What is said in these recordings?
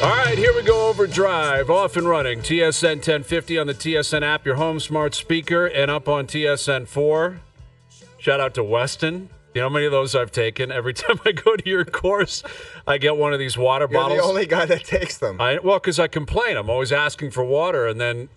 All right, here we go. OverDrive, off and running. TSN 1050 on the TSN app, your home smart speaker, and up on TSN 4. Shout out to Weston. You know how many of those I've taken? Every time I go to your course, I get one of these water bottles. You're the only guy that takes them. Well, because I complain. I'm always asking for water, and then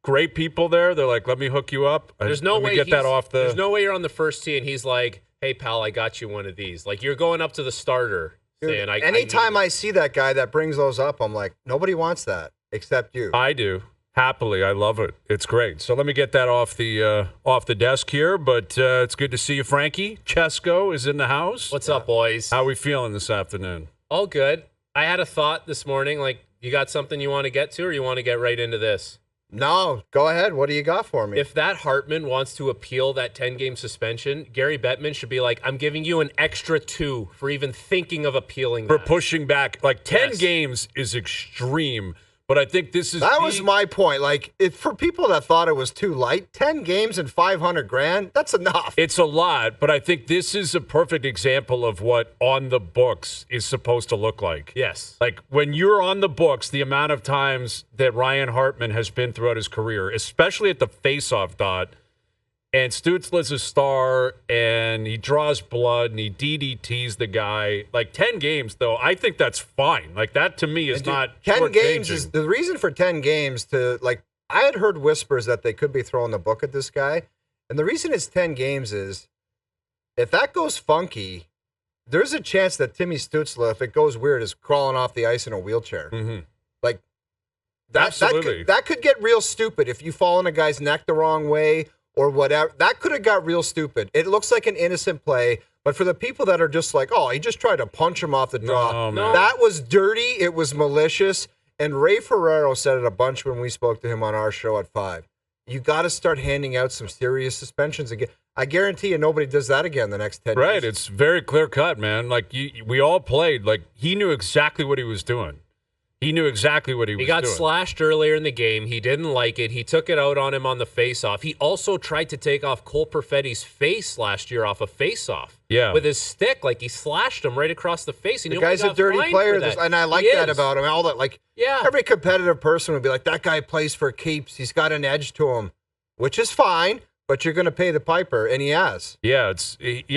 great people there, they're like, let me hook you up. There's no way There's no way you're on the first tee, and he's like, hey, pal, I got you one of these. Like, you're going up to the starter. Dude, anytime I see that guy that brings those up, I'm like, nobody wants that except you. I do. Happily. I love it. It's great. So let me get that off the desk here, but it's good to see you, Frankie. Chesko is in the house. What's up, boys? How are we feeling this afternoon? All good. I had a thought this morning, like, you got something you want to get to, or you want to get right into this? No, go ahead. What do you got for me? If that Hartman wants to appeal that 10-game suspension, Gary Bettman should be like, I'm giving you an extra 2 for even thinking of appealing that. For pushing back. Like, 10 games is extreme, but I think this is... That was my point. Like, for people that thought it was too light, 10 games and $500,000, that's enough. It's a lot, but I think this is a perfect example of what on the books is supposed to look like. Yes. Like, when you're on the books, the amount of times that Ryan Hartman has been throughout his career, especially at the face-off dot, and Stutzler's a star, and he draws blood, and he DDTs the guy. Like, 10 games, though, I think that's fine. Like, that to me is not 10 games is the reason for 10 games to, like, I had heard whispers that they could be throwing the book at this guy. And the reason it's 10 games is if that goes funky, there's a chance that Timmy Stutzler, if it goes weird, is crawling off the ice in a wheelchair. Mm-hmm. Like, Absolutely. that could get real stupid if you fall on a guy's neck the wrong way or whatever. That could have got real stupid. It looks like an innocent play, but for the people that are just like, oh, he just tried to punch him off the draw. No. That was dirty. It was malicious. And Ray Ferraro said it a bunch when we spoke to him on our show at 5. You got to start handing out some serious suspensions again. I guarantee you nobody does that again the next 10 years. Right. It's very clear cut, man. Like, we all played. Like, he knew exactly what he was doing. He knew exactly what he was doing. He got slashed earlier in the game. He didn't like it. He took it out on him on the face-off. He also tried to take off Cole Perfetti's face last year off a face-off. Yeah. With his stick. Like, he slashed him right across the face. The guy's a dirty player, and I like that about him. All that, like, every competitive person would be like, that guy plays for keeps. He's got an edge to him, which is fine. But you're going to pay the piper, and he has. Yeah,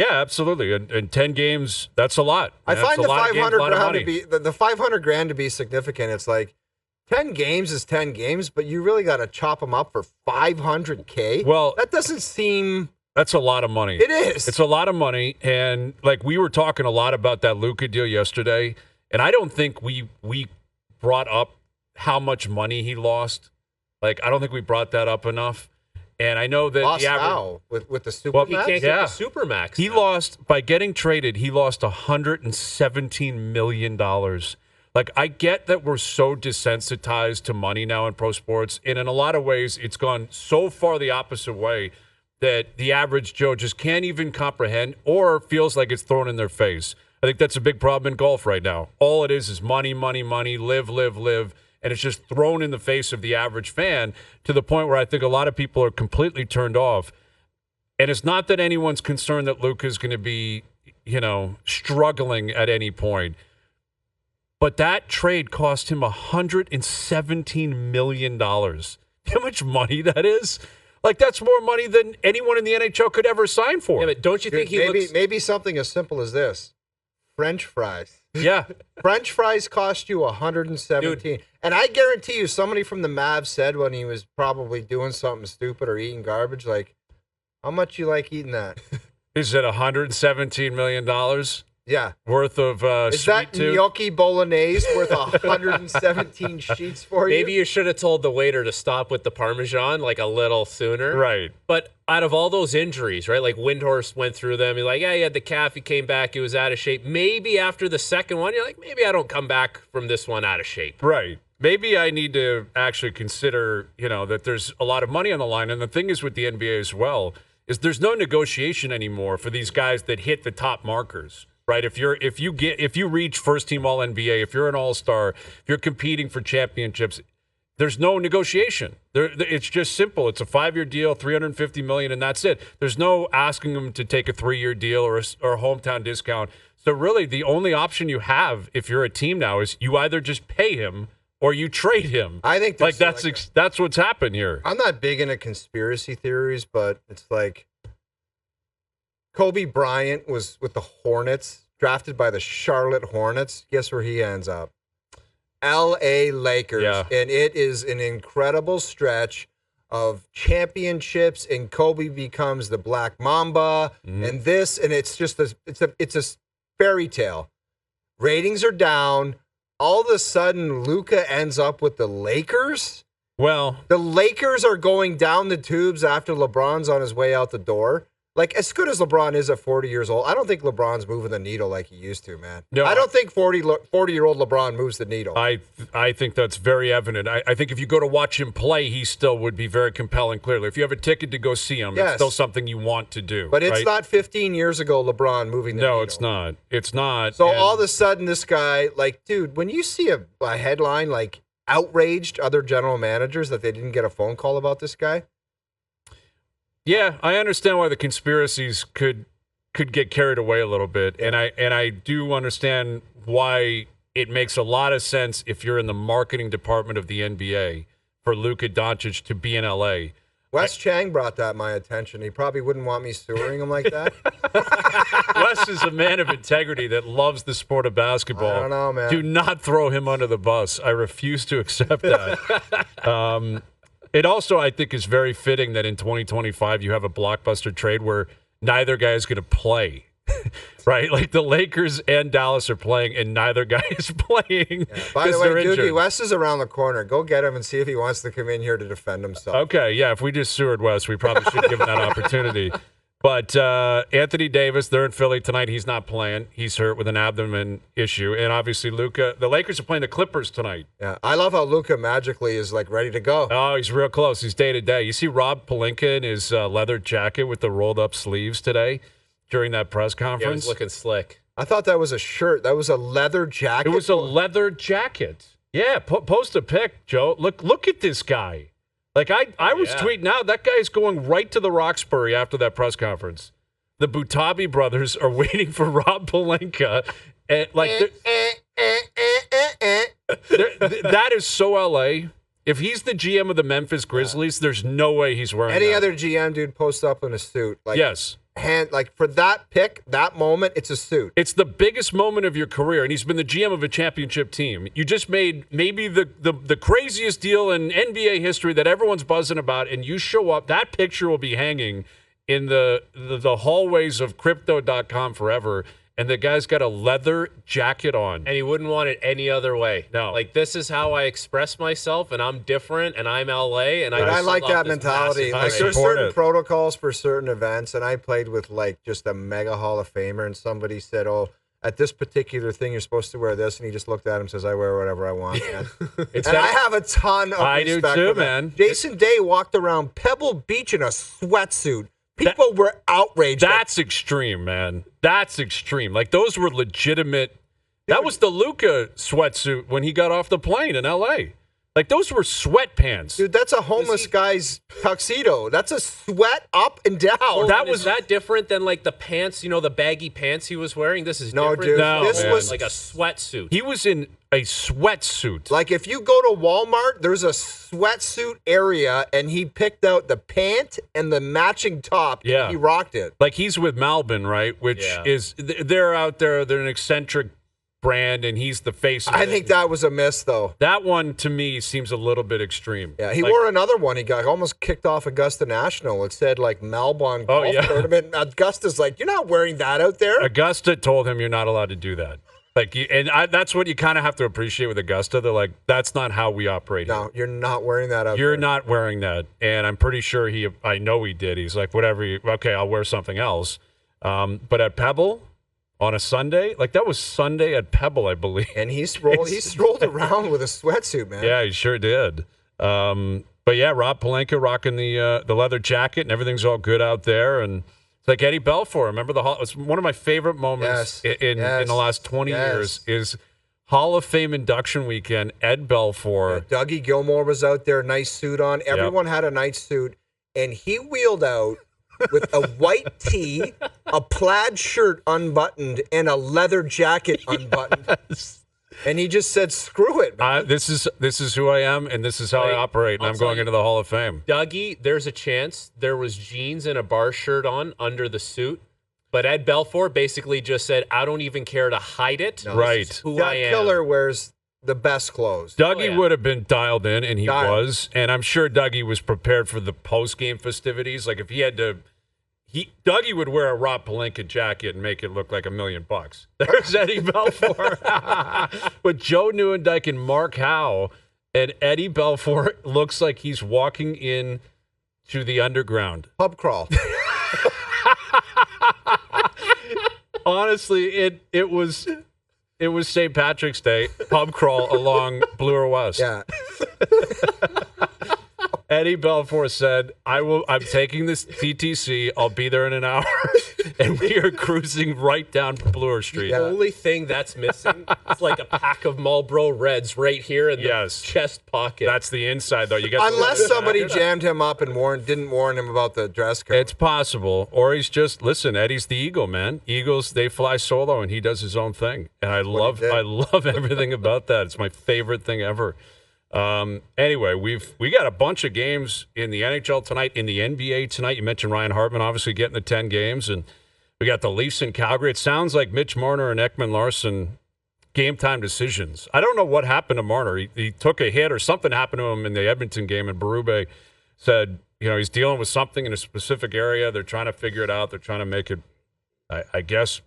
absolutely. And 10 games, that's a lot. I find the $500,000 to be the $500,000 to be significant. It's like 10 games is 10 games, but you really got to chop them up for $500K. Well, that doesn't seem. That's a lot of money. It is. It's a lot of money, and like we were talking a lot about that Luka deal yesterday, and I don't think we brought up how much money he lost. Like, I don't think we brought that up enough. And I know that lost how? With the Supermax? He can't get the Supermax. He lost, by getting traded, he lost $117 million. Like, I get that we're so desensitized to money now in pro sports, and in a lot of ways, it's gone so far the opposite way that the average Joe just can't even comprehend or feels like it's thrown in their face. I think that's a big problem in golf right now. All it is money, money, money, live, live, live. And it's just thrown in the face of the average fan to the point where I think a lot of people are completely turned off. And it's not that anyone's concerned that Luka's going to be, struggling at any point. But that trade cost him $117 million. How much money that is? Like, that's more money than anyone in the NHL could ever sign for. Yeah, but don't you think maybe something as simple as this? French fries. Yeah. French fries cost you $117. Dude. And I guarantee you somebody from the Mavs said when he was probably doing something stupid or eating garbage, like, how much you like eating that? Is it $117 million? Yeah. Worth of Is that gnocchi bolognese worth 117 sheets for you? Maybe you should have told the waiter to stop with the Parmesan like a little sooner. Right. But out of all those injuries, right, like Windhorst went through them. He's like, yeah, he had the calf. He came back. He was out of shape. Maybe after the second one, you're like, maybe I don't come back from this one out of shape. Right. Maybe I need to actually consider, that there's a lot of money on the line. And the thing is with the NBA as well, is there's no negotiation anymore for these guys that hit the top markers. Right, if you reach first team All NBA, if you're an All-Star, if you're competing for championships, there's no negotiation. It's just simple. It's a 5-year deal, $350 million, and that's it. There's no asking them to take a 3-year deal or a hometown discount. So really, the only option you have if you're a team now is you either just pay him or you trade him. I think like that's what's happened here. I'm not big into conspiracy theories, but it's like Kobe Bryant was with the Hornets, drafted by the Charlotte Hornets. Guess where he ends up? L.A. Lakers. Yeah. And it is an incredible stretch of championships, and Kobe becomes the Black Mamba, and it's just it's a fairy tale. Ratings are down. All of a sudden, Luka ends up with the Lakers. Well, the Lakers are going down the tubes after LeBron's on his way out the door. Like, as good as LeBron is at 40 years old, I don't think LeBron's moving the needle like he used to, man. No, I don't think 40-year-old LeBron moves the needle. I think that's very evident. I think if you go to watch him play, he still would be very compelling, clearly. If you have a ticket to go see him, it's still something you want to do. But it's not 15 years ago LeBron moving the needle. No, it's not. It's not. So all of a sudden, this guy, like, dude, when you see a headline, like, outraged other general managers that they didn't get a phone call about this guy, yeah, I understand why the conspiracies could get carried away a little bit, and I do understand why it makes a lot of sense if you're in the marketing department of the NBA for Luka Doncic to be in LA. Wes Chang brought that my attention. He probably wouldn't want me sewering him like that. Wes is a man of integrity that loves the sport of basketball. I don't know, man. Do not throw him under the bus. I refuse to accept that. It also, I think, is very fitting that in 2025 you have a blockbuster trade where neither guy is going to play, right? Like the Lakers and Dallas are playing, and neither guy is playing. Yeah. By the way, Duthie, Wes is around the corner. Go get him and see if he wants to come in here to defend himself. Okay, yeah. If we just sewered Wes, we probably should give him that opportunity. But Anthony Davis, they're in Philly tonight. He's not playing. He's hurt with an abdomen issue. And obviously, Luka, the Lakers are playing the Clippers tonight. Yeah, I love how Luka magically is, like, ready to go. Oh, he's real close. He's day to day. You see Rob Pelinka in his leather jacket with the rolled up sleeves today during that press conference? Yeah, he's looking slick. I thought that was a shirt. That was a leather jacket. It was a leather jacket. Yeah, post a pic, Joe. Look at this guy. Like, I was tweeting out, that guy's going right to the Roxbury after that press conference. The Butabi brothers are waiting for Rob Pelinka. And, like, that is so L.A. If he's the GM of the Memphis Grizzlies, there's no way he's wearing any that. other GM dude posts up in a suit. Like, yes. For that pick, that moment, it's a suit. It's the biggest moment of your career, and he's been the GM of a championship team. You just made maybe the craziest deal in NBA history that everyone's buzzing about, and you show up. That picture will be hanging in the hallways of crypto.com forever, and the guy's got a leather jacket on. And he wouldn't want it any other way. No. Like, this is how I express myself, and I'm different, and I'm LA, and I like that mentality. Like, there's certain protocols for certain events, and I played with, like, just a mega Hall of Famer, and somebody said, oh, at this particular thing, you're supposed to wear this, and he just looked at him and says, I wear whatever I want, man. I have a ton of respect. I do too, man. Jason Day walked around Pebble Beach in a sweatsuit. People were outraged. That's extreme, man. That's extreme. Like, those were legitimate. That was the Luka sweatsuit when he got off the plane in L.A. Like, those were sweatpants. Dude, that's a homeless guy's tuxedo. That's a sweat up and down. Is that different than, like, the pants, the baggy pants he was wearing? This is different. Dude. No, this was like a sweatsuit. He was in a sweatsuit. Like, if you go to Walmart, there's a sweatsuit area, and he picked out the pant and the matching top. Yeah. He rocked it. Like, he's with Malbin, right? Which is, they're out there, they're an eccentric brand, and he's the face of it. I think that was a miss, though. That one, to me, seems a little bit extreme. Yeah, he wore another one. He got almost kicked off Augusta National. It said, like, Melbourne golf tournament. Augusta's like, you're not wearing that out there. Augusta told him you're not allowed to do that. Like, that's what you kind of have to appreciate with Augusta. They're like, that's not how we operate. No, you're not wearing that out there. You're not wearing that. And I'm pretty sure I know he did. He's like, whatever, okay, I'll wear something else. But at Pebble, on a Sunday, like, that was Sunday at Pebble, I believe. And he strolled around with a sweatsuit, man. Yeah, he sure did. But yeah, Rob Pelinka rocking the leather jacket, and everything's all good out there. And it's like Eddie Belfor. Remember it's one of my favorite moments in the last 20 years is Hall of Fame induction weekend. Ed Belfor. Yeah, Dougie Gilmore was out there, nice suit on. Everyone had a nice suit, and he wheeled out with a white tee, a plaid shirt unbuttoned, and a leather jacket unbuttoned. Yes. And he just said, "Screw it, man." This is who I am, and this is how I operate, and I'm going into the Hall of Fame. Dougie, there's a chance there was jeans and a bar shirt on under the suit, but Ed Belfor basically just said, "I don't even care to hide it. No, right. This is who That I am." killer wears the best clothes. Dougie would have been dialed in, and he Dialed. was, and I'm sure Dougie was prepared for the post-game festivities. Like if he had to, Dougie would wear a Rob Pelinka jacket and make it look like $1 million. There's Eddie Belfor. But Joe Nieuwendyk and Mark Howe, and Eddie Belfor looks like he's walking in to the underground. Pub crawl. Honestly, it was St. Patrick's Day pub crawl along Bloor West. Yeah. Eddie Belfor said, I'm taking this TTC. I'll be there in an hour. And we are cruising right down Bloor Street. Yeah. The only thing that's missing is like a pack of Marlboro Reds right here in the chest pocket. That's the inside, though. You got Unless somebody jammed him up and didn't warn him about the dress code. It's possible. Or he's just, listen, Eddie's the Eagle, man. Eagles, they fly solo, and he does his own thing. And I love everything about that. It's my favorite thing ever. Anyway, we got a bunch of games in the NHL tonight, in the NBA tonight. You mentioned Ryan Hartman obviously getting the 10 games, and we got the Leafs in Calgary. It sounds like Mitch Marner and Ekman Larsson game time decisions. I don't know what happened to Marner. He took a hit or something happened to him in the Edmonton game, and Berube said, he's dealing with something in a specific area. They're trying to figure it out. They're trying to make it, I guess,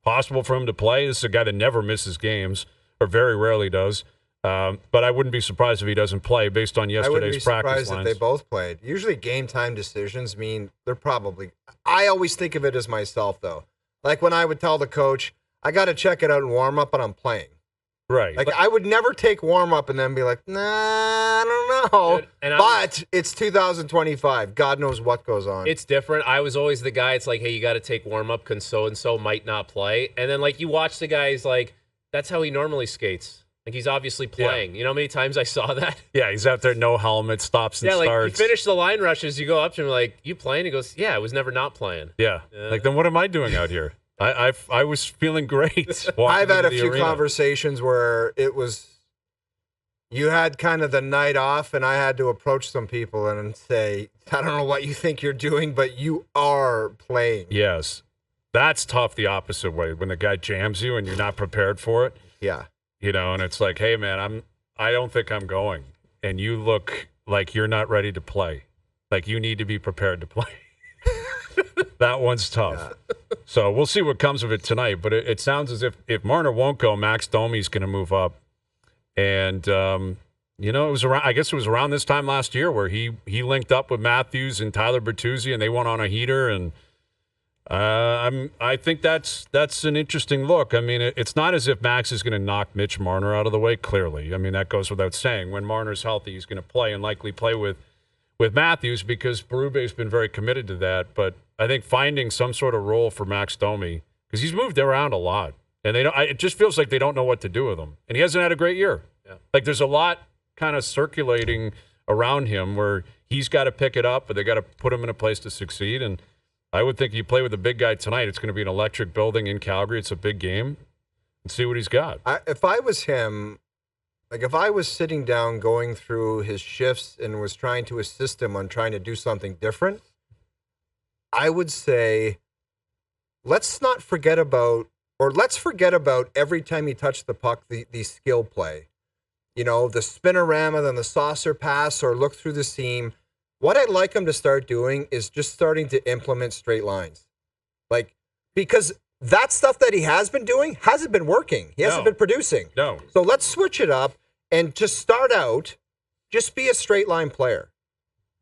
possible for him to play. This is a guy that never misses games, or very rarely does. But I wouldn't be surprised if he doesn't play based on yesterday's practice lines. I wouldn't be surprised if they both played. Usually game time decisions mean they're probably – I always think of it as myself, though. Like when I would tell the coach, I got to check it out and warm up, and I'm playing. Right. Like I would never take warm up and then be like, nah, I don't know. But it's 2025. God knows what goes on. It's different. I was always the guy, it's like, hey, you got to take warm up because so-and-so might not play. And then like you watch the guys like, that's how he normally skates. Like he's obviously playing. Yeah. You know how many times I saw that? Yeah, he's out there, no helmet, stops and starts. Yeah, like you finish the line rushes, you go up to him like, you playing? He goes, yeah, I was never not playing. Yeah. Like then what am I doing out here? I was feeling great. I've had a few conversations where it was, you had kind of the night off, and I had to approach some people and say, I don't know what you think you're doing, but you are playing. Yes. That's tough the opposite way, when the guy jams you and you're not prepared for it. Yeah. And it's like, hey, man, I don't think I'm going. And you look like you're not ready to play. Like you need to be prepared to play. That one's tough. Yeah. So we'll see what comes of it tonight. But it sounds as if Marner won't go, Max Domi's going to move up. And, it was around, I guess it was around this time last year where he linked up with Matthews and Tyler Bertuzzi, and they went on a heater. And I think that's an interesting look. I mean, it's not as if Max is going to knock Mitch Marner out of the way, clearly. I mean, that goes without saying. When Marner's healthy, he's going to play and likely play with Matthews because Berube's been very committed to that. But I think finding some sort of role for Max Domi, because he's moved around a lot, and it just feels like they don't know what to do with him. And he hasn't had a great year. Yeah. Like there's a lot kind of circulating around him where he's got to pick it up, but they got to put him in a place to succeed. And I would think you play with the big guy tonight. It's going to be an electric building in Calgary. It's a big game. And see what he's got. If I was him, like if I was sitting down going through his shifts and was trying to assist him on trying to do something different, I would say, let's forget about every time you touch the puck, the skill play. The spinorama, then the saucer pass, or look through the seam. What I'd like him to start doing is just starting to implement straight lines. Because that stuff that he has been doing hasn't been working. He hasn't been producing. No. So let's switch it up and just start out, just be a straight line player.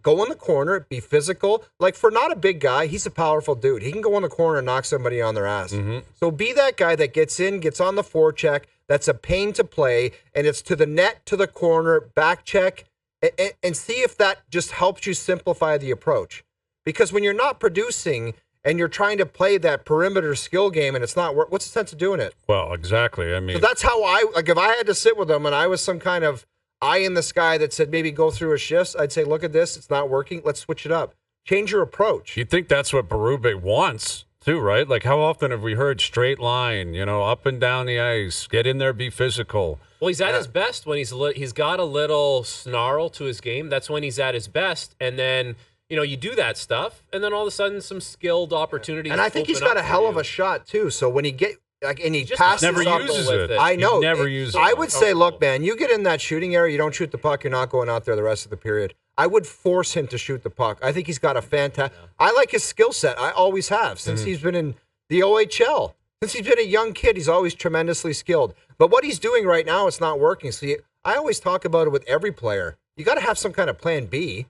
Go in the corner, be physical. Like for not a big guy, he's a powerful dude. He can go in the corner and knock somebody on their ass. Mm-hmm. So be that guy that gets in, gets on the forecheck, that's a pain to play, and it's to the net, to the corner, back check, and see if that just helps you simplify the approach. Because when you're not producing and you're trying to play that perimeter skill game and it's not work, what's the sense of doing it? Well, exactly. I mean, so that's how if I had to sit with him and I was some kind of eye in the sky that said maybe go through his shifts, I'd say, look at this, it's not working, let's switch it up. Change your approach. You'd think that's what Berube wants, too, right? Like, how often have we heard straight line, up and down the ice, get in there, be physical? Well, he's at his best when he's got a little snarl to his game. That's when he's at his best. And then, you do that stuff, and then all of a sudden some skilled opportunities. And I think he's got a hell of a shot, too. So when he he passes never up uses it. I know. Never uses it. I would say, look, man, you get in that shooting area, you don't shoot the puck, you're not going out there the rest of the period. I would force him to shoot the puck. I think he's got a fantastic. I like his skill set. I always have since he's been in the OHL. Since he's been a young kid, he's always tremendously skilled. But what he's doing right now, it's not working. So I always talk about it with every player. You got to have some kind of plan B.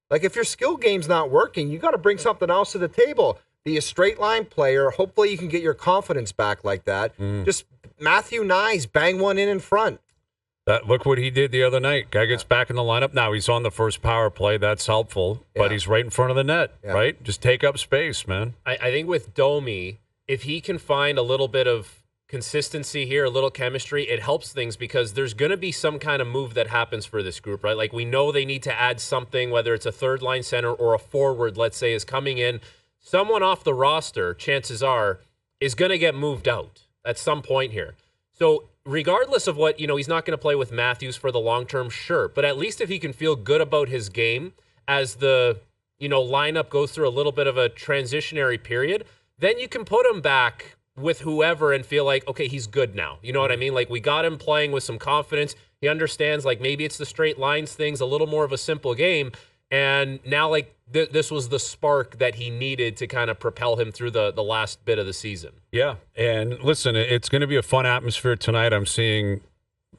Like if your skill game's not working, you got to bring something else to the table. Be a straight line player. Hopefully you can get your confidence back like that. Just Matthew Nyes, bang one in front. Look what he did the other night. Guy gets back in the lineup. Now he's on the first power play. That's helpful. But he's right in front of the net, right? Just take up space, man. I think with Domi, if he can find a little bit of consistency here, a little chemistry, it helps things because there's going to be some kind of move that happens for this group, right? Like we know they need to add something, whether it's a third line center or a forward, let's say, is coming in. Someone off the roster, chances are, is going to get moved out at some point here. So regardless of what, he's not going to play with Matthews for the long term, sure. But at least if he can feel good about his game as the, lineup goes through a little bit of a transitionary period, then you can put him back with whoever and feel like, okay, he's good now. You know what I mean? Like we got him playing with some confidence. He understands like maybe it's the straight lines things, a little more of a simple game. And now like this was the spark that he needed to kind of propel him through the last bit of the season. Yeah. And listen, it's going to be a fun atmosphere tonight. I'm seeing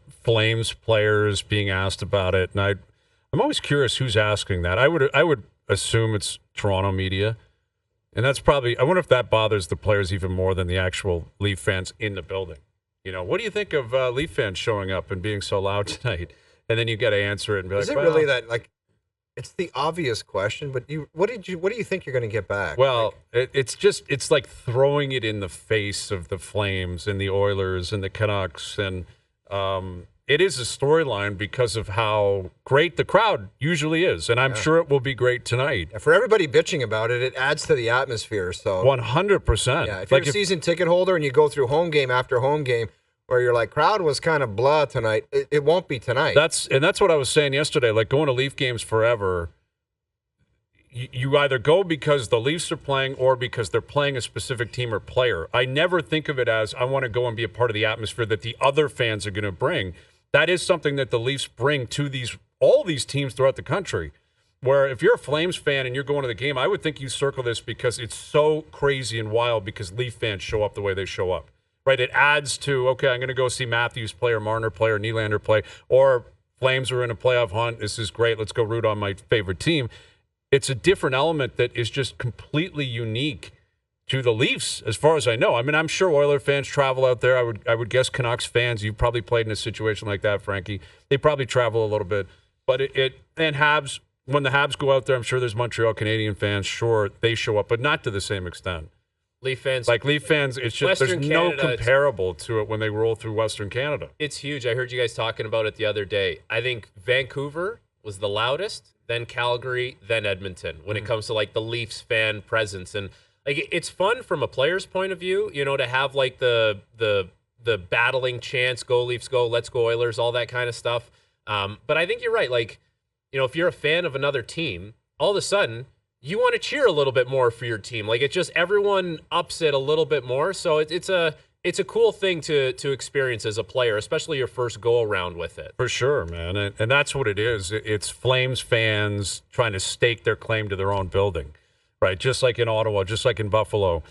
Flames players being asked about it. And I'm always curious who's asking that. I would assume it's Toronto media. And that's probably, I wonder if that bothers the players even more than the actual Leaf fans in the building. What do you think of Leaf fans showing up and being so loud tonight? And then you got to answer it and be like, is it really that, like, it's the obvious question, but what do you think you're going to get back? Well, it's like throwing it in the face of the Flames and the Oilers and the Canucks. And it is a storyline because of how great the crowd usually is. And I'm sure it will be great tonight. Yeah, for everybody bitching about it, it adds to the atmosphere. So 100%. Yeah, if you're a season ticket holder and you go through home game after home game, where you're like, crowd was kind of blah tonight. It won't be tonight. That's what I was saying yesterday. Like going to Leaf games forever, you either go because the Leafs are playing or because they're playing a specific team or player. I never think of it as I want to go and be a part of the atmosphere that the other fans are going to bring. That is something that the Leafs bring to all these teams throughout the country. Where if you're a Flames fan and you're going to the game, I would think you circle this because it's so crazy and wild because Leaf fans show up the way they show up. Right, it adds to, okay, I'm going to go see Matthews play or Marner play or Nylander play, or Flames are in a playoff hunt. This is great. Let's go root on my favorite team. It's a different element that is just completely unique to the Leafs, as far as I know. I mean, I'm sure Oiler fans travel out there. I would guess Canucks fans, you've probably played in a situation like that, Frankie. They probably travel a little bit. But and Habs, when the Habs go out there, I'm sure there's Montreal Canadian fans. Sure, they show up, but not to the same extent. Leaf fans, it's just there's no comparable to it when they roll through Western Canada. It's huge. I heard you guys talking about it the other day. I think Vancouver was the loudest, then Calgary, then Edmonton when it comes to like the Leafs fan presence. And like it's fun from a player's point of view, to have like the battling chants, go Leafs, go, let's go Oilers, all that kind of stuff. But I think you're right. Like, if you're a fan of another team, all of a sudden you want to cheer a little bit more for your team. Like it's just everyone ups it a little bit more. So it's a cool thing to experience as a player, especially your first go around with it. For sure, man. And that's what it is. It's Flames fans trying to stake their claim to their own building, right? Just like in Ottawa, just like in Buffalo,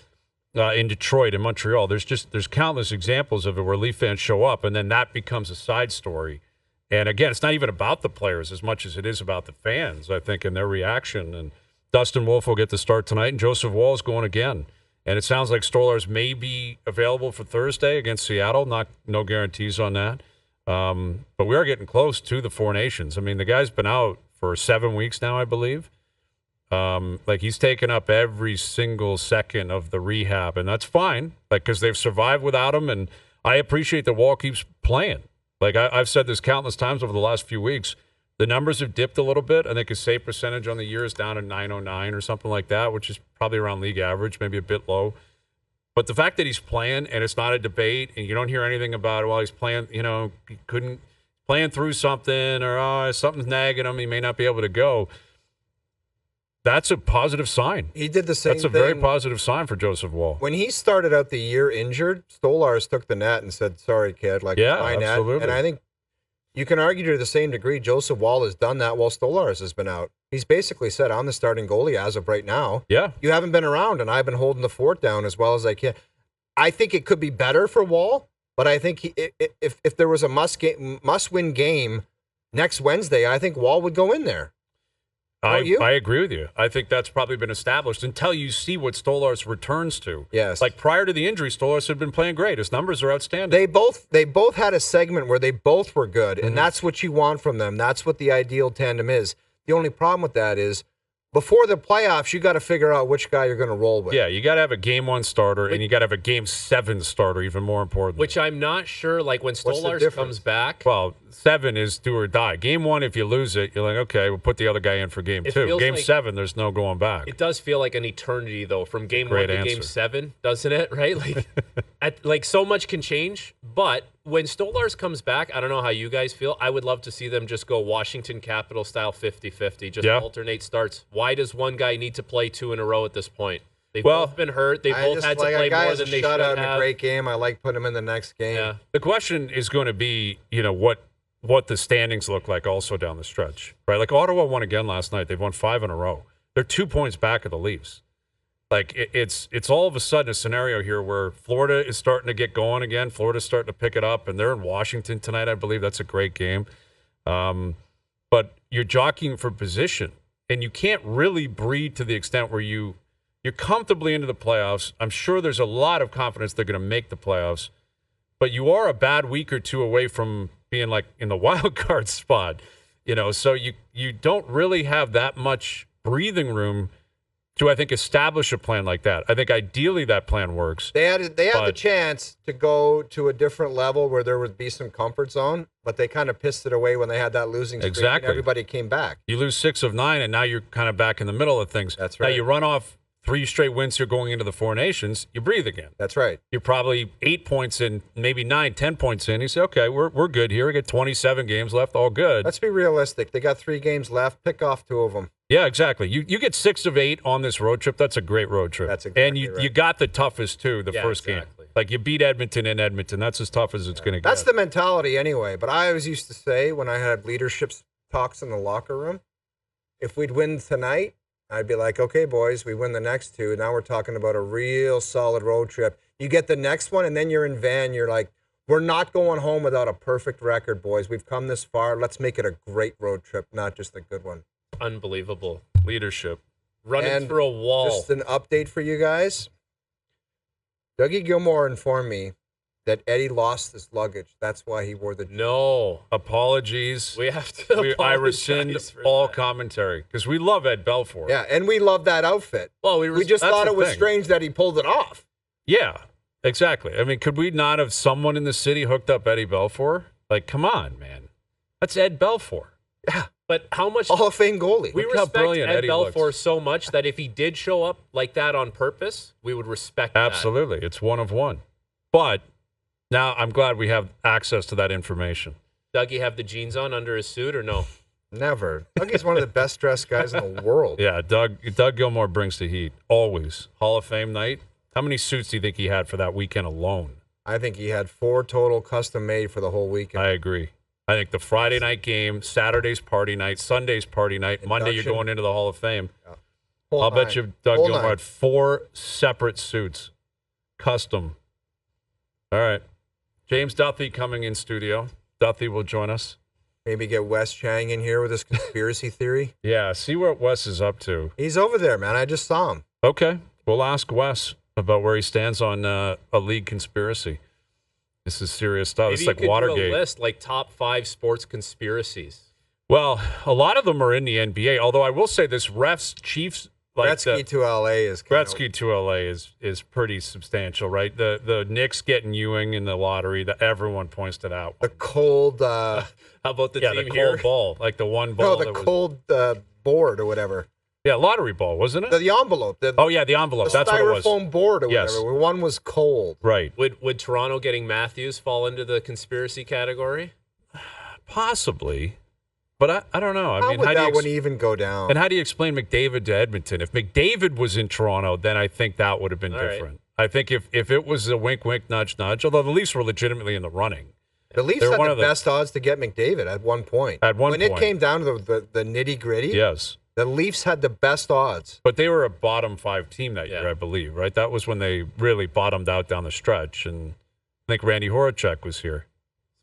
in Detroit, in Montreal. There's countless examples of it where Leaf fans show up and then that becomes a side story. And again, it's not even about the players as much as it is about the fans, I think, and their reaction. And Dustin Wolf will get the start tonight, and Joseph Woll's going again. And it sounds like Stolarz may be available for Thursday against Seattle. No guarantees on that. But we are getting close to the Four Nations. I mean, the guy's been out for 7 weeks now, I believe. He's taken up every single second of the rehab, and that's fine, because they've survived without him, and I appreciate that Wall keeps playing. I've said this countless times over the last few weeks. The numbers have dipped a little bit. I think his save percentage on the year is down to 909 or something like that, which is probably around league average, maybe a bit low. But the fact that he's playing and it's not a debate and you don't hear anything about it while he's playing, he couldn't playing through something or something's nagging him, he may not be able to go. That's a positive sign. He did the same thing. That's a very positive sign for Joseph Woll. When he started out the year injured, Stolarz took the net and said, sorry, kid. Absolutely. And I think you can argue to the same degree Joseph Woll has done that while Stolarz has been out. He's basically said, I'm the starting goalie as of right now. Yeah. You haven't been around, and I've been holding the fort down as well as I can. I think it could be better for Woll, but I think if there was a must-win game next Wednesday, I think Woll would go in there. I agree with you. I think that's probably been established until you see what Stolarz returns to. Yes. Like prior to the injury, Stolarz had been playing great. His numbers are outstanding. They both had a segment where they both were good, and that's what you want from them. That's what the ideal tandem is. The only problem with that is before the playoffs, you got to figure out which guy you're going to roll with. Yeah, you got to have a game 1 starter, and you got to have a game 7 starter, even more important. Which I'm not sure, like when Stolarz comes back. Well, 7 is do or die. Game 1, if you lose it, you're like, okay, we'll put the other guy in for game 2. Game 7, there's no going back. It does feel like an eternity, though, from game 1 to game 7, doesn't it? Right? Like, so much can change. But when Stolarz comes back, I don't know how you guys feel. I would love to see them just go Washington Capital style 50-50, just alternate starts. Why does one guy need to play 2 in a row at this point? They've both been hurt. They both had to play more than they should have. In a great game. I like putting him in the next game. Yeah. The question is going to be, what the standings look like also down the stretch, right? Like Ottawa won again last night. They've won 5 in a row. They're 2 points back of the Leafs. Like it's all of a sudden a scenario here where Florida is starting to get going again. Florida's starting to pick it up, and they're in Washington tonight, I believe. That's a great game. But you're jockeying for position, and you can't really breed to the extent where you're comfortably into the playoffs. I'm sure there's a lot of confidence they're going to make the playoffs, but you are a bad week or two away from being like in the wild card spot, so you don't really have that much breathing room to, I think, establish a plan like that. I think ideally that plan works. They had the chance to go to a different level where there would be some comfort zone, but they kind of pissed it away when they had that losing streak. Exactly. And everybody came back. You lose 6 of 9, and now you're kind of back in the middle of things. That's right. Now you run off 3 straight wins here going into the Four Nations, you breathe again. That's right. You're probably 8 points in, maybe 9, 10 points in. You say, okay, we're good here. We got 27 games left, all good. Let's be realistic. They got 3 games left. Pick off 2 of them. Yeah, exactly. You get 6 of 8 on this road trip. That's a great road trip. That's exactly and you got the toughest, too, the first game. Like, you beat Edmonton in Edmonton. That's as tough as it's going to get. That's the mentality anyway. But I always used to say when I had leadership talks in the locker room, if we'd win tonight, I'd be like, okay, boys, we win the next 2. Now we're talking about a real solid road trip. You get the next one, and then you're in Van. You're like, we're not going home without a perfect record, boys. We've come this far. Let's make it a great road trip, not just a good one. Unbelievable. Leadership. Running through a wall. Just an update for you guys. Dougie Gilmour informed me that Eddie lost his luggage. That's why he wore the jeans. No. Apologies. We have to I rescind all commentary because we love Ed Belfor. Yeah, and we love that outfit. Well, we just thought it was strange that he pulled it off. Yeah, exactly. I mean, could we not have someone in the city hooked up Eddie Belfor? Like, come on, man. That's Ed Belfor. Yeah. But how much Hall of Fame goalie. We respect Ed Belfor so much that if he did show up like that on purpose, we would respect that. Absolutely. It's one of one. But now I'm glad we have access to that information. Dougie have the jeans on under his suit or no? Never. Dougie's one of the best dressed guys in the world. Yeah, Doug Gilmour brings the heat. Always. Hall of Fame night. How many suits do you think he had for that weekend alone? I think he had 4 total custom made for the whole weekend. I agree. I think the Friday night game, Saturday's party night, Sunday's party night, Monday you're going into the Hall of Fame. Yeah. I'll bet you Doug Gilmour had 4 separate suits. Custom. All right. James Duthie coming in studio. Duthie will join us. Maybe get Wes Chang in here with his conspiracy theory. Yeah, see what Wes is up to. He's over there, man. I just saw him. Okay. We'll ask Wes about where he stands on a league conspiracy. This is serious stuff. It's like Watergate. Do a list like top 5 sports conspiracies. Well, a lot of them are in the NBA. Although I will say this Chiefs like Gretzky to LA is Gretzky to LA is pretty substantial, right? The Knicks getting Ewing in the lottery, that everyone points to that. the cold. How about the team the here? cold ball, like the one No, ball. the cold board or whatever. Yeah, lottery ball, wasn't it? The envelope. Oh yeah, the envelope. The That's what it was. styrofoam board or Yes. whatever. Where one was cold. Right. Would Toronto getting Matthews fall into the conspiracy category? Possibly, but I don't know. I How mean, would how do that you one even go down? and how do you explain McDavid to Edmonton? If McDavid was in Toronto, then I think that would have been All right. different. I think if it was a wink, wink, nudge, nudge, although the Leafs were legitimately in the running. The Leafs They're had one the of the- best odds to get McDavid at one point. At one when point. it came down to the nitty gritty, Yes. the Leafs had the best odds. But they were a bottom 5 team that year, Yeah. I believe, right? That was when they really bottomed out down the stretch. And I think Randy Horacek was here.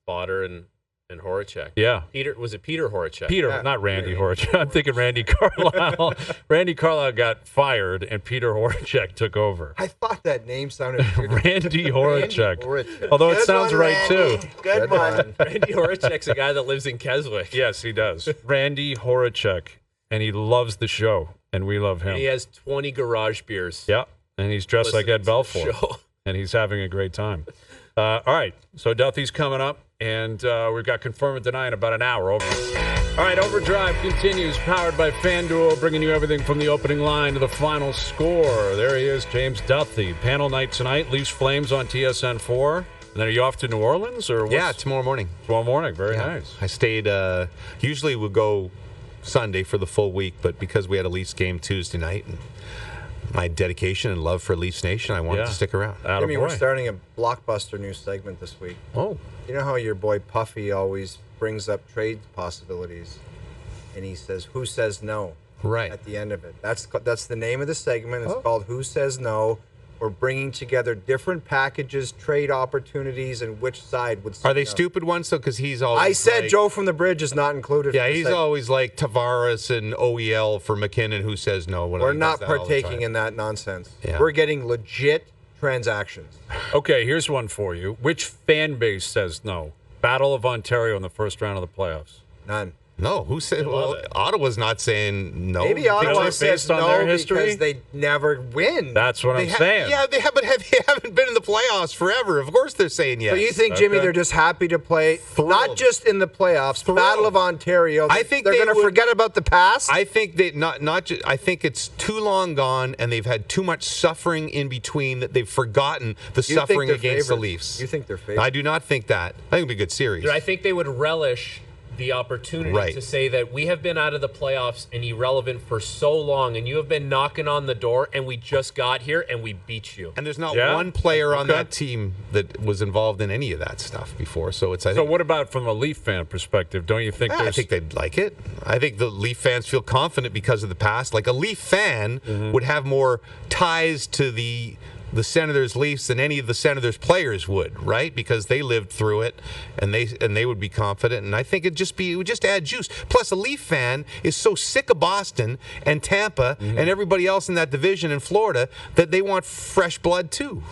Spotter and Horacek. Yeah. Was it Peter Horacek? Peter, Yeah. not Randy Horacek. I'm thinking Randy Carlisle. Randy Carlisle got fired, and Peter Horacek took over. I thought that name sounded weird. Randy Horacek. Horacek. Although it Good sounds one, right, Randy. too. Good one. Randy Horacek's a guy that lives in Keswick. Yes, he does. Randy Horacek, and he loves the show, and we love him. And he has 20 garage beers. Yeah, and he's dressed like Ed listening to the Belfor, show. and he's having a great time. All right, so Duthie's coming up, and we've got Confirm and Deny in about an hour. All right, Overdrive continues, powered by FanDuel, bringing you everything from the opening line to the final score. There he is, James Duthie. Panel night tonight, Leafs Flames on TSN 4. And then are you off to New Orleans? Or Yeah, tomorrow morning. Tomorrow morning, very Yeah. nice. I stayed, usually we'll go Sunday for the full week, but because we had a Leafs game Tuesday night and my dedication and love for Leafs Nation, I wanted to stick around. Jimmy, we're Attaboy. starting a blockbuster new segment this week. Oh, You know how your boy Puffy always brings up trade possibilities, and he says, "Who says no?" right. At the end of it. That's the name of the segment. It's Oh. called "Who Says No." We're bringing together different packages, trade opportunities, and which side would. say Are they no. stupid ones, though? Because he's always I said like, Joe from the Bridge is not included. Yeah, for the he's segment. always like Tavares and OEL for McKinnon, who says no. We're not partaking in that nonsense. Yeah. We're getting legit transactions. Okay, here's one for you. Which fan base says no? Battle of Ontario in the first round of the playoffs. None. No, who said? Well, it. Ottawa's not saying no. Maybe Ottawa based says on no their history? because they never win. That's what I'm saying. Yeah, they haven't been in the playoffs forever. Of course they're saying yes. So you think, Jimmy, Okay. they're just happy to play, not Thrilled. just in the playoffs, Thrilled. Battle of Ontario. I think they're they going to would- forget about the past. I think they I think it's too long gone, and they've had too much suffering in between that they've forgotten the You think suffering they're against the favorites? Leafs. You think they're favorites? I do not think that. I think it'll be a good series. Dude, I think they would relish the opportunity Right. to say that we have been out of the playoffs and irrelevant for so long, and you have been knocking on the door, and we just got here and we beat you. And there's not Yeah? one player on Okay. that team that was involved in any of that stuff before. So it's I So think, what about from a Leaf fan perspective? Don't you think I there's think they'd like it. I think the Leaf fans feel confident because of the past. Like a Leaf fan would have more ties to the Senators Leafs than any of the Senators players would, right? Because they lived through it and they would be confident. And I think it would just add juice. Plus a Leaf fan is so sick of Boston and Tampa and everybody else in that division in Florida that they want fresh blood too.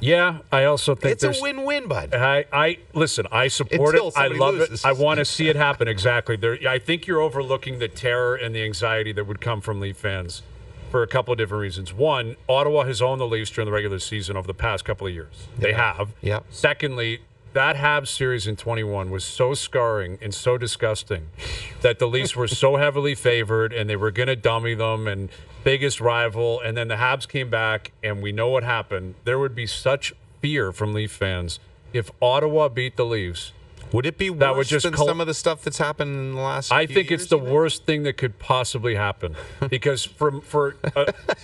Yeah, I also think It's a there's win-win, bud. I listen. I support Until it. I somebody love loses. it. I want to see it happen. Exactly. I think you're overlooking the terror and the anxiety that would come from Leaf fans for a couple of different reasons. One, Ottawa has owned the Leafs during the regular season over the past couple of years. They have. Yeah. Secondly, that Habs series in 21 was so scarring and so disgusting that the Leafs were so heavily favored and they were going to dummy them and biggest rival. And then the Habs came back and we know what happened. There would be such fear from Leaf fans if Ottawa beat the Leafs. Would it be That would worse just than some of the stuff that's happened in the last I few think years, it's the you think? worst thing that could possibly happen because for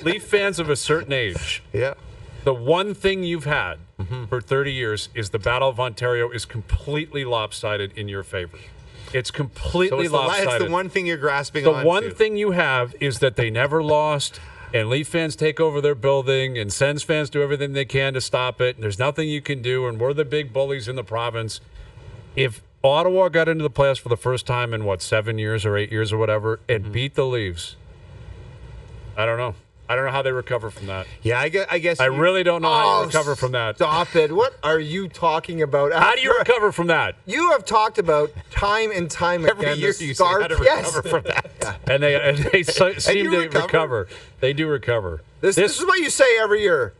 Leaf fans of a certain age, Yeah. the one thing you've had for 30 years is the Battle of Ontario is completely lopsided in your favor. It's So completely it's lopsided. the one thing you're grasping The on one to. thing you have is that they never lost, and Leaf fans take over their building, and Sens fans do everything they can to stop it. And there's nothing you can do, and we're the big bullies in the province. If Ottawa got into the playoffs for the first time in, 7 years or 8 years or whatever, and beat the Leafs, I don't know. I don't know how they recover from that. Yeah, I guess I you- really don't know how Oh, you recover from that. Stop it. What are you talking about? How do you recover from that? You have talked about time and time Every again. year the you say how to yes. recover from that. and they seem to recover. They do recover. This is what you say every year.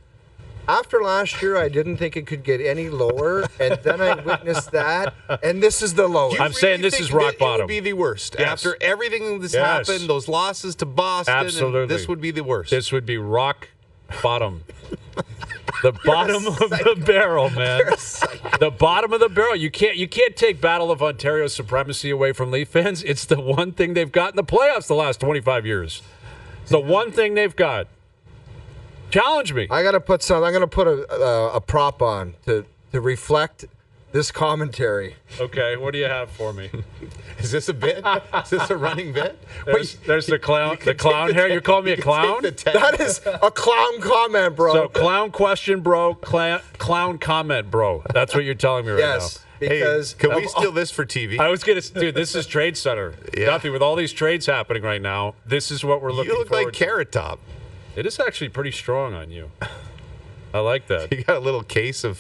After last year, I didn't think it could get any lower, and then I witnessed that, and this is the lowest. I'm saying this is rock bottom. It would be the worst. Yes. After everything that's happened, those losses to Boston, Absolutely. this would be the worst. This would be rock bottom. The bottom of the barrel, man. The bottom of the barrel. You can't take Battle of Ontario supremacy away from Leaf fans. It's the one thing they've got in the playoffs the last 25 years. It's the one thing they've got. Challenge me. I'm gonna put a prop on to reflect this commentary. Okay, what do you have for me? Is this a bit? Is this a running bit? There's the clown. The clown hair. You're calling me a clown? That is a clown comment, bro. So clown question, bro. Clown comment, bro. That's what you're telling me right now. Yes, because Can we steal this for TV? I was gonna, dude. This is Trade Center. Yeah. Duthie, with all these trades happening right now, this is what we're looking. You look forward like to. Carrot Top. It is actually pretty strong on you. I like that. You got a little case of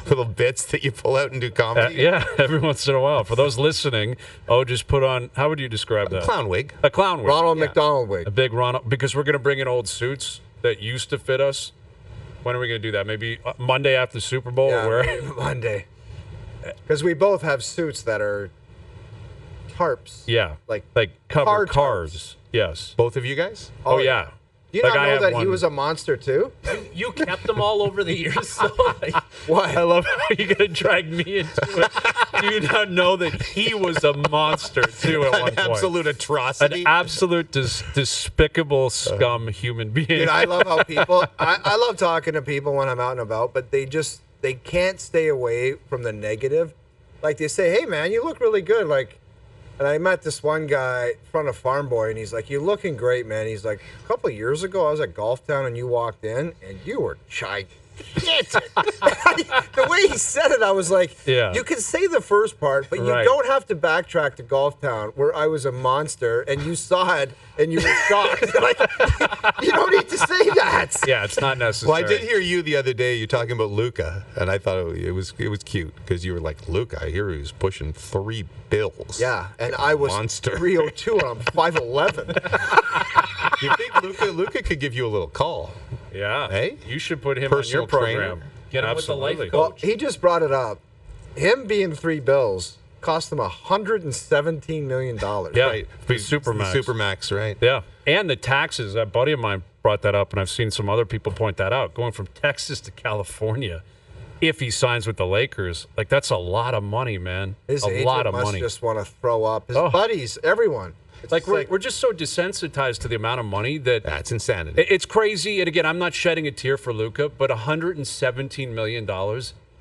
little bits that you pull out and do comedy. Yeah, every once in a while. For those listening, just put on. How would you describe that? Clown wig. A clown wig. Ronald McDonald wig. A big Ronald, because we're going to bring in old suits that used to fit us. When are we going to do that? Maybe Monday after the Super Bowl? Yeah, or maybe Monday. Because we both have suits that are tarps. Yeah, Like cover car cars. tarps. Yes. Both of you guys? Oh yeah. Do you Like, not I know have that he one. was a monster too? You kept them all over the years, so What? I love how you're going to drag me into it. Do you not know that he was a monster too at one An point? absolute atrocity. An absolute despicable scum human being. Dude, I love how people. I love talking to people when I'm out and about, but they can't stay away from the negative. Like they say, "Hey man, you look really good." And I met this one guy in front of Farm Boy, and he's like, "You're looking great, man." He's like, "A couple of years ago, I was at Golf Town, and you walked in, and you were gigantic." The way he said it, I was like, Yeah. You can say the first part, but you Right. don't have to backtrack to Golf Town, where I was a monster, and you saw it, and you were shocked." Like, you don't need to say that. Yeah, it's not necessary. Well, I did hear you the other day. You're talking about Luka, and I thought it was cute because you were like, Luka. I hear he was pushing 3 bills. Yeah, and I was Monster. 302, and I'm 5'11". Do you think Luka could give you a little call? Yeah. Hey? You should put him Personal on your program. trainer. Get him with the life Absolutely. coach. Well, he just brought it up. Him being 3 bills cost him $117 million. Yeah. Right. The Supermax. The Supermax, right? Yeah. And the taxes. A buddy of mine brought that up, and I've seen some other people point that out. Going from Texas to California, if he signs with the Lakers, that's a lot of money, man. His a agent lot of must money. just want to throw up. His Oh. buddies, everyone. It's We're just so desensitized to the amount of money that That's insanity. it's crazy. And again, I'm not shedding a tear for Luka, but $117 million,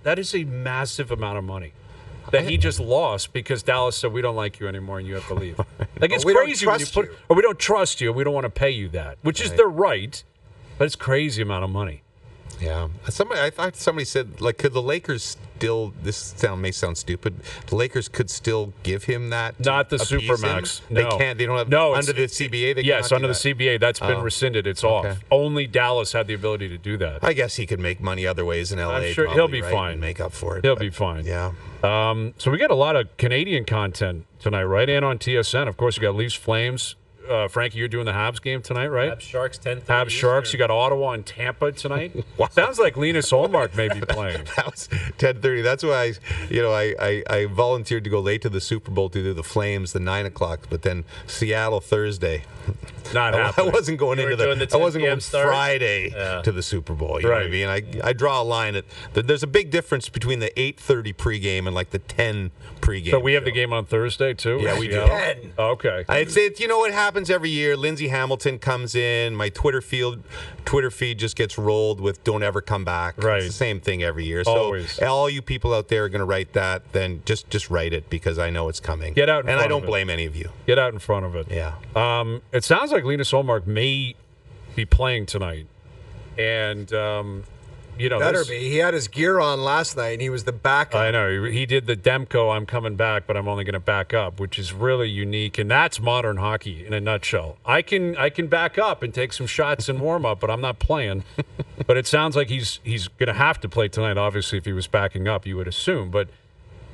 that is a massive amount of money that he just lost because Dallas said, "We don't like you anymore and you have to leave." It's we don't crazy when you trust put, you. or we don't trust you, we don't want to pay you that, which is their right, but it's crazy amount of money. Yeah. I thought somebody said, could the Lakers still, may sound stupid, the Lakers could still give him that? to Not the appease Supermax. him? No. They can't. They don't have, No, under the it's- CBA, they Yes, cannot under do the that. CBA, that's been rescinded. It's off. Okay. Only Dallas had the ability to do that. I guess he could make money other ways in LA. I'm sure he'll probably, be right, fine. and make up for it. He'll but, be fine. Yeah. So we got a lot of Canadian content tonight, right? And on TSN, of course, you got Leafs Flames. Frankie, you're doing the Habs game tonight, right? Habs Sharks 10:30. Habs Sharks. You got Ottawa and Tampa tonight. Sounds like Linus Olmark may be playing. That was 10:30. That's why I volunteered to go late to the Super Bowl to do the Flames, the 9 o'clock, but then Seattle Thursday. Not I happening. wasn't going You were into doing the I 10 wasn't PM going start? Friday Yeah. to the Super Bowl. You know what I Right. mean? I draw a line at there's a big difference between the 8:30 pregame and the 10 pregame. So we have the show. game on Thursday too. Yeah, in we do. Seattle? 10. Oh, okay. I'd say what happens every year. Lindsey Hamilton comes in. My Twitter feed just gets rolled with "Don't ever come back." Right. It's the same thing every year. Always. So all you people out there are going to write that. Then just write it because I know it's coming. Get out in and front I of don't it. blame any of you. Get out in front of it. Yeah. It sounds like Linus Olmark may be playing tonight, and Better be. He had his gear on last night, and he was the backup. I know he did the Demko. I'm coming back, but I'm only going to back up, which is really unique, and that's modern hockey in a nutshell. I can back up and take some shots in warm up, but I'm not playing. But it sounds like he's going to have to play tonight. Obviously, if he was backing up, you would assume. But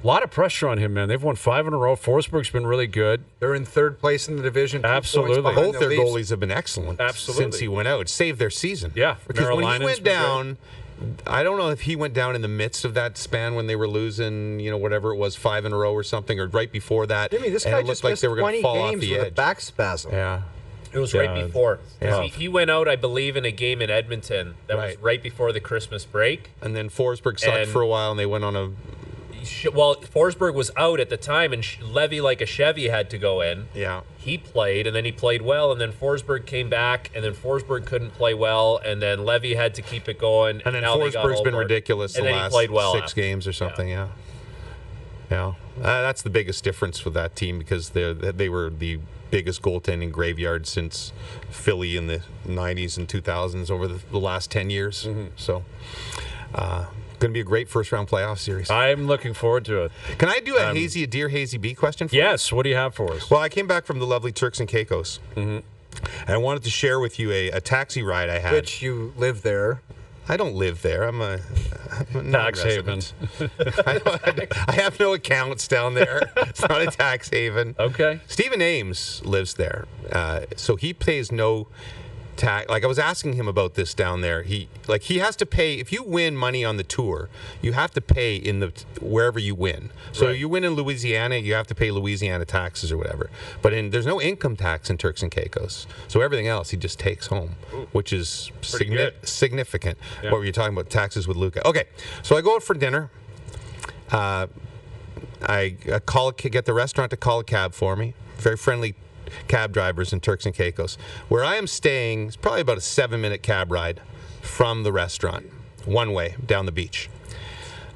A lot of pressure on him, man. They've won 5 in a row. Forsberg's been really good. They're in third place in the division. 2 points Absolutely. behind Both the their Leafs. goalies have been excellent Absolutely. since he went out. It saved their season. Yeah. Because when he Marilynen's went been down, I don't know if he went down in the midst of that span when they were losing, whatever it was, 5 in a row or something, or right before that. Jimmy, this and guy it looked just like missed they were going 20 to fall off games the with a edge. back spasm. Yeah. It was right before. Yeah. He went out, I believe, in a game in Edmonton that was right before the Christmas break. And then Forsberg sucked And- for a while, and they went on a... Well, Forsberg was out at the time, and Levy, like a Chevy, had to go in. Yeah. He played, and then he played well, and then Forsberg came back, and then Forsberg couldn't play well, and then Levy had to keep it going. And then now they got Forsberg's been Holborn. ridiculous And the then he last played well 6 after. games or something, yeah. That's the biggest difference with that team because they were the biggest goaltending graveyard since Philly in the 90s and 2000s over the last 10 years. So, going to be a great first-round playoff series. I'm looking forward to it. Can I do a Dear Hazy B question for you? Yes. What do you have for us? Well, I came back from the lovely Turks and Caicos. And I wanted to share with you a taxi ride I had. Which you live there. I don't live there. I'm a Tax haven. I have no accounts down there. It's not a tax haven. Okay. Stephen Ames lives there, so he pays no tax. Like I was asking him about this down there. He has to pay if you win money on the tour. You have to pay in the wherever you win. So you win in Louisiana, you have to pay Louisiana taxes or whatever. But there's no income tax in Turks and Caicos. So everything else he just takes home, which is significant. Yeah. What were you talking about? Taxes with Luka. Okay, so I go out for dinner. I get the restaurant to call a cab for me. Very friendly cab drivers in Turks and Caicos. Where I am staying is probably about a 7-minute cab ride from the restaurant, one way down the beach.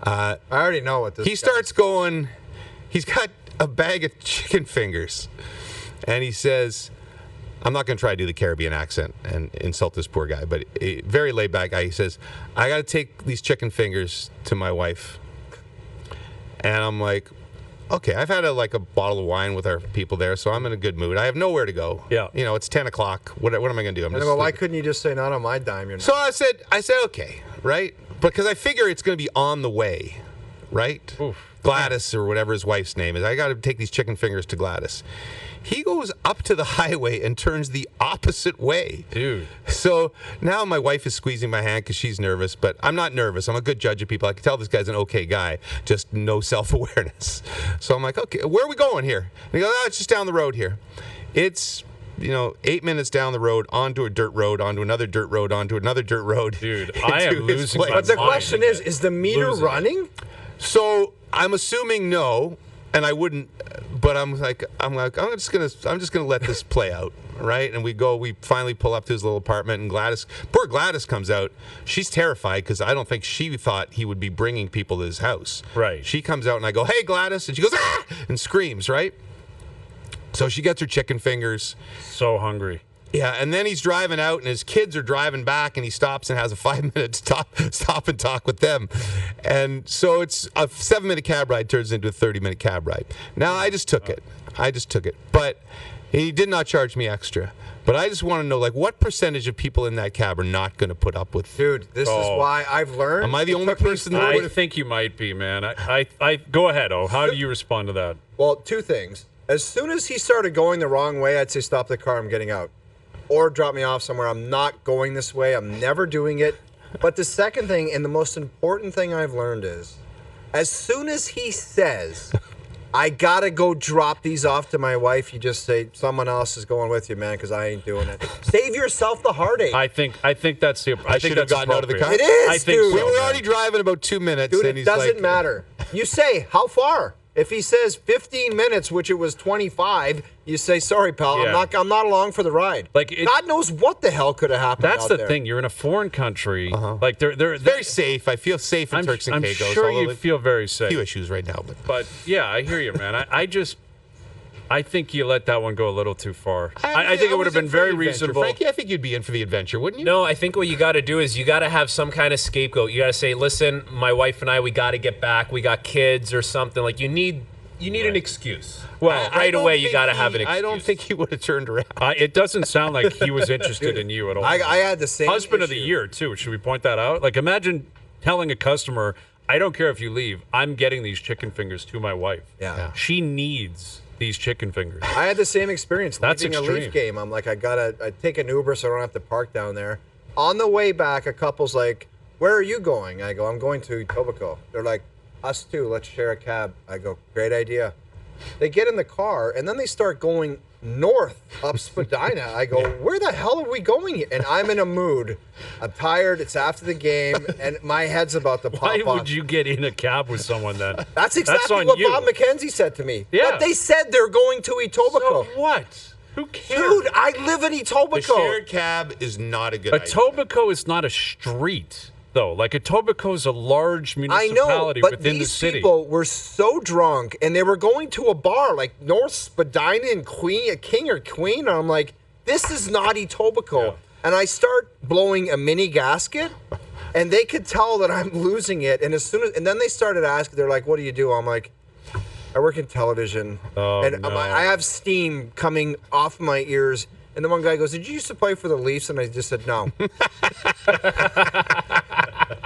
I already know what this He starts going, he's got a bag of chicken fingers, and he says, I'm not going to try to do the Caribbean accent and insult this poor guy, but a very laid back guy. He says, I got to take these chicken fingers to my wife. And I'm like, okay, I've had a bottle of wine with our people there, so I'm in a good mood. I have nowhere to go. Yeah. It's 10 o'clock. What am I going to do? And I go, why couldn't you just say not on my dime? You're not. So I said, okay, right? Because I figure it's going to be on the way, right? Oof. Gladys or whatever his wife's name is. I got to take these chicken fingers to Gladys. He goes up to the highway and turns the opposite way. Dude. So now my wife is squeezing my hand because she's nervous, but I'm not nervous. I'm a good judge of people. I can tell this guy's an okay guy, just no self-awareness. So I'm like, okay, where are we going here? And he goes, it's just down the road here. It's 8 minutes down the road, onto a dirt road, onto another dirt road, onto another dirt road. Dude, I am into his losing place. my But the mind. question is the meter Losing it. running? So I'm assuming no, and I wouldn't. But I'm just gonna let this play out, right? And we finally pull up to his little apartment, and poor Gladys comes out. She's terrified because I don't think she thought he would be bringing people to his house. Right. She comes out, and I go, "Hey, Gladys," and she goes, "Ah!" and screams, right? So she gets her chicken fingers. So hungry. Yeah, and then he's driving out, and his kids are driving back, and he stops and has a 5-minute stop and talk with them. And so it's a 7-minute cab ride turns into a 30-minute cab ride. Now, I just took it. But he did not charge me extra. But I just want to know, what percentage of people in that cab are not going to put up with... Dude, this is why I've learned. Am I the only person that I would... think you might be, man. I go ahead, How do you respond to that? Well, 2 things. As soon as he started going the wrong way, I'd say stop the car, I'm getting out. Or drop me off somewhere. I'm not going this way. I'm never doing it. But the second thing, and the most important thing I've learned is, as soon as he says, I got to go drop these off to my wife, you just say, someone else is going with you, man, because I ain't doing it. Save yourself the heartache. I think that's the. I think should have that's gotten out of the car. appropriate. It is, I think dude. so, We were man. already driving about 2 minutes, Dude, and it he's doesn't matter. You say, how far? If he says 15 minutes, which it was 25, you say, sorry, pal, Yeah. I'm not along for the ride. God knows what the hell could have happened That's out the there. thing. You're in a foreign country. They're Very safe. I feel safe in Turks and I'm Caicos. sure although you feel very a safe. few issues right now, But yeah, I hear you, man. I think you let that one go a little too far. I think it would have been very reasonable. Frankie, I think you'd be in for the adventure, wouldn't you? No, I think what you got to do is you got to have some kind of scapegoat. You got to say, listen, my wife and I, we got to get back. We got kids or something. You need an excuse. Well, right away, you got to have an excuse. I don't think he would have turned around. It doesn't sound like he was interested in you at all. I had the same Husband of the issue. year, too. Should we point that out? Imagine telling a customer, I don't care if you leave. I'm getting these chicken fingers to my wife. Yeah. She needs these chicken fingers. I had the same experience. That's leaving extreme. a Leaf game. I'm like, I take an Uber so I don't have to park down there. On the way back, a couple's like, where are you going? I go, I'm going to Etobicoke. They're like, us too. Let's share a cab. I go, great idea. They get in the car, and then they start going north up Spadina. I go, where the hell are we going here? And I'm in a mood. I'm tired. It's after the game, and my head's about to pop Why off. would you get in a cab with someone then? That's exactly on what you. Bob McKenzie said to me. Yeah. But they said they're going to Etobicoke. So what? Who cares? Dude, I live in The Etobicoke. shared cab is not a good idea. Etobicoke is not a street, though. Like, Etobicoke is a large I municipality know, but within the these city. people were so drunk, and they were going to a bar like North Spadina and King or Queen, and I'm like, this is not Etobicoke. Yeah. And I start blowing a mini gasket, and they could tell that I'm losing it. And and then they started asking, they're like, what do you do? I'm like, I work in television, and no. I have steam coming off my ears. And the one guy goes, did you used to play for the Leafs? And I just said, no.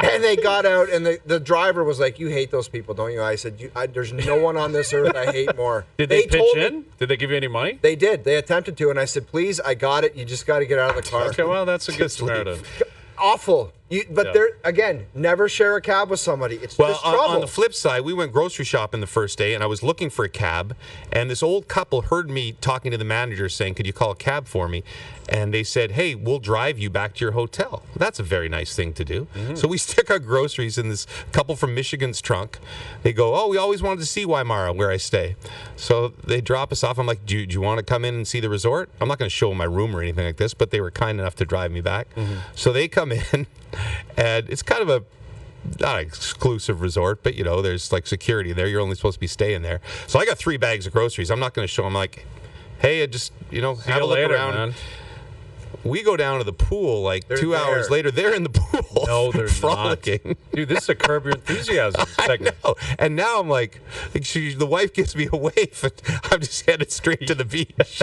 And they got out, and the driver was like, you hate those people, don't you? I said, there's no one on this earth I hate more. Did they pitch told me- in? Did they give you any money? They did. They attempted to, and I said, please, I got it. You just got to get out of the car. Okay, well, that's a good Just leave. Samaritan. Awful. But Yeah. they're, again, never share a cab with somebody. It's Well, just trouble. on the flip side, we went grocery shopping the first day, and I was looking for a cab, and this old couple heard me talking to the manager saying, could you call a cab for me? And they said, hey, we'll drive you back to your hotel. That's a very nice thing to do. So we stick our groceries in this couple from Michigan's trunk. They go, oh, we always wanted to see Waimara, where I stay. So they drop us off. I'm like, do you want to come in and see the resort? I'm not going to show them my room or anything like this, but they were kind enough to drive me back. So they come in, and it's kind of a not an exclusive resort, but there's like security there. You're only supposed to be staying there. So I got 3 bags of groceries. I'm not going to show them like, hey, I just See have you a look later, around. man. We go down to the pool like They're 2 hours there. later. They're in the pool. No, they're frolicking. not. Dude, this is a Curb Your Enthusiasm segment. Oh, and now I'm like the wife gives me a wave, and I'm just headed straight to the beach.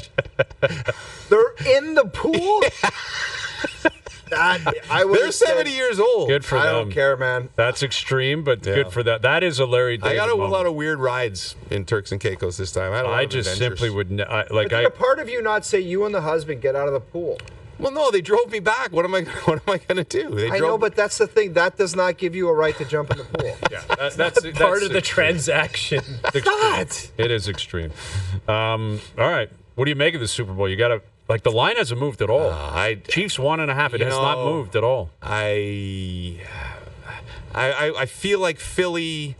They're in the pool? I would They're have said, 70 years old. Good for I them. don't care, man. That's extreme, but Yeah. good for that. That is a Larry David I got a moment. lot of weird rides in Turks and Caicos this time. I had a lot I of just adventures. simply would But did a part of you not say you and the husband get out of the pool? Well, no, they drove me back. What am I going to do? They I drove know, but that's the thing. That does not give you a right to jump in the pool. Yeah, that's Part of the extreme. transaction. It's extreme. It is extreme. All right. What do you make of the Super Bowl? You got to, the line hasn't moved at all. Chiefs 1.5. It has not moved at all. I feel like Philly,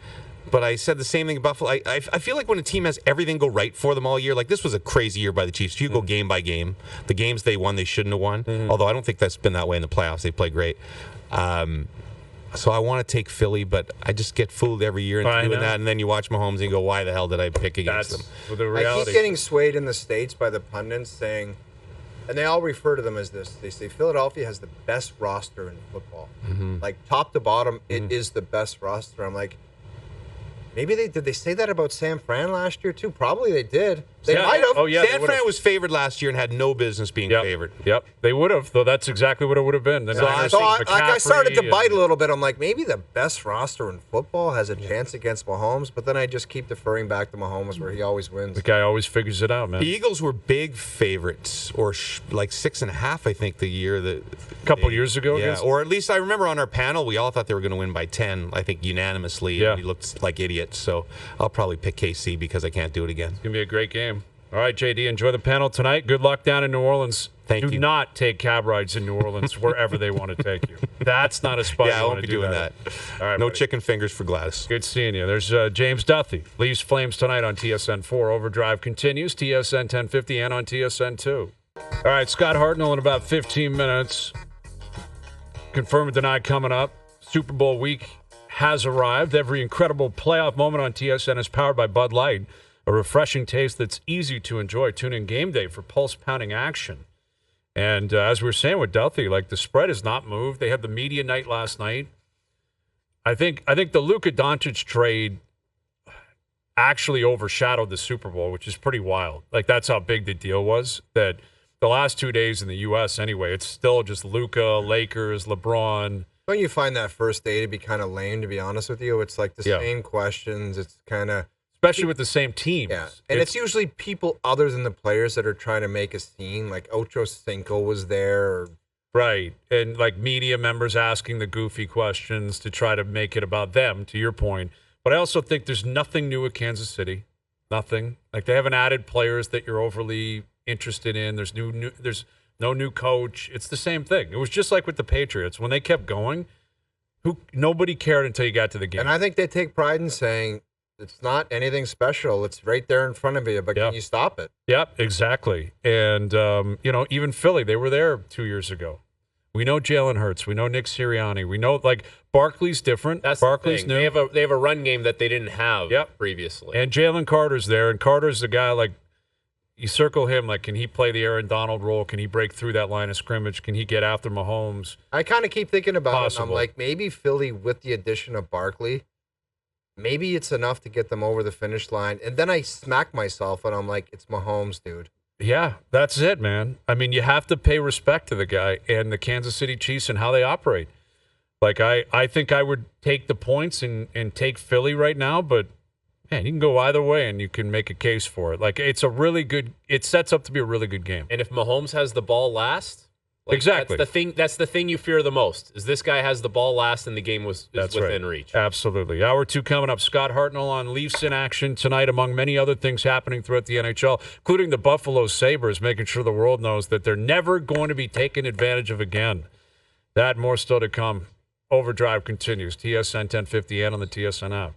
but I said the same thing about Buffalo. I feel like when a team has everything go right for them all year, like this was a crazy year by the Chiefs. If you go game by game, the games they won, they shouldn't have won. Although I don't think that's been that way in the playoffs. They play great. So I want to take Philly, but I just get fooled every year into I doing know. that. And then you watch Mahomes and you go, why the hell did I pick against them? That's the I reality. keep getting swayed in the States by the pundits saying, and they all refer to them as this. They say Philadelphia has the best roster in football. Like top to bottom, it is the best roster. I'm like, maybe did they say that about San Fran last year too? Probably they did. They Yeah. might have. Oh, yeah. they San would've. Fran was favored last year and had no business being Yep. favored. Yep. They would have, though. That's exactly what it would have been. The Niners, So I started to McCaffrey bite a and- little bit. I'm like, maybe the best roster in football has a chance against Mahomes, but then I just keep deferring back to Mahomes where he always wins. The guy always figures it out, man. The Eagles were big favorites, or like 6.5, I think, the year that A couple years ago, Yeah, against- or at least I remember on our panel, we all thought they were going to win by 10. I think unanimously. Yeah. And we looked like idiots. So I'll probably pick KC because I can't do it again. It's going to be a great game. All right, JD, enjoy the panel tonight. Good luck down in New Orleans. Thank Do you. not take cab rides in New Orleans wherever they want to take you. That's not a spot Yeah, you I want won't to be do doing that. that. All right, No buddy. chicken fingers for Gladys. Good seeing you. There's James Duthie. Leafs Flames tonight on TSN 4. Overdrive continues, TSN 1050 and on TSN 2. All right, Scott Hartnell in about 15 minutes. Confirm or deny coming up. Super Bowl week has arrived. Every incredible playoff moment on TSN is powered by Bud Light, a refreshing taste that's easy to enjoy. Tune in game day for pulse-pounding action. And as we were saying with Duthie, the spread has not moved. They had the media night last night. I think the Luka Doncic trade actually overshadowed the Super Bowl, which is pretty wild. That's how big the deal was. That the last 2 days in the U.S. anyway, it's still just Luka, Lakers, LeBron. Don't you find that first day to be kind of lame, to be honest with you? It's like the same questions. It's kind of... Especially with the same teams. Yeah, and it's usually people other than the players that are trying to make a scene. Like Ocho Cinco was there. Or, right. And like media members asking the goofy questions to try to make it about them, to your point. But I also think there's nothing new at Kansas City. Nothing. Like they haven't added players that you're overly interested in. There's there's no new coach. It's the same thing. It was just like with the Patriots. When they kept going, nobody cared until you got to the game. and I think they take pride in saying it's not anything special. It's right there in front of you, but can you stop it? Yep, exactly. And, even Philly, they were there 2 years ago. We know Jalen Hurts. We know Nick Sirianni. We know, Barkley's different. That's Barkley's the thing. new. They have a run game that they didn't have previously. And Jalen Carter's there. And Carter's the guy, you circle him, can he play the Aaron Donald role? Can he break through that line of scrimmage? Can he get after Mahomes? I kind of keep thinking about it. And I'm Possible. like, maybe Philly, with the addition of Barkley, maybe it's enough to get them over the finish line. And then I smack myself, and I'm like, it's Mahomes, dude. Yeah, that's it, man. I mean, you have to pay respect to the guy and the Kansas City Chiefs and how they operate. I think I would take the points and take Philly right now, but man, you can go either way, and you can make a case for it. It's a really good. It sets up to be a really good game. And if Mahomes has the ball last, exactly, that's the thing you fear the most. Is this guy has the ball last, and the game is within reach. Absolutely. Hour 2 coming up. Scott Hartnell on Leafs in action tonight, among many other things happening throughout the NHL, including the Buffalo Sabres, making sure the world knows that they're never going to be taken advantage of again. That and more still to come. Overdrive continues. TSN 1050 and on the TSN app.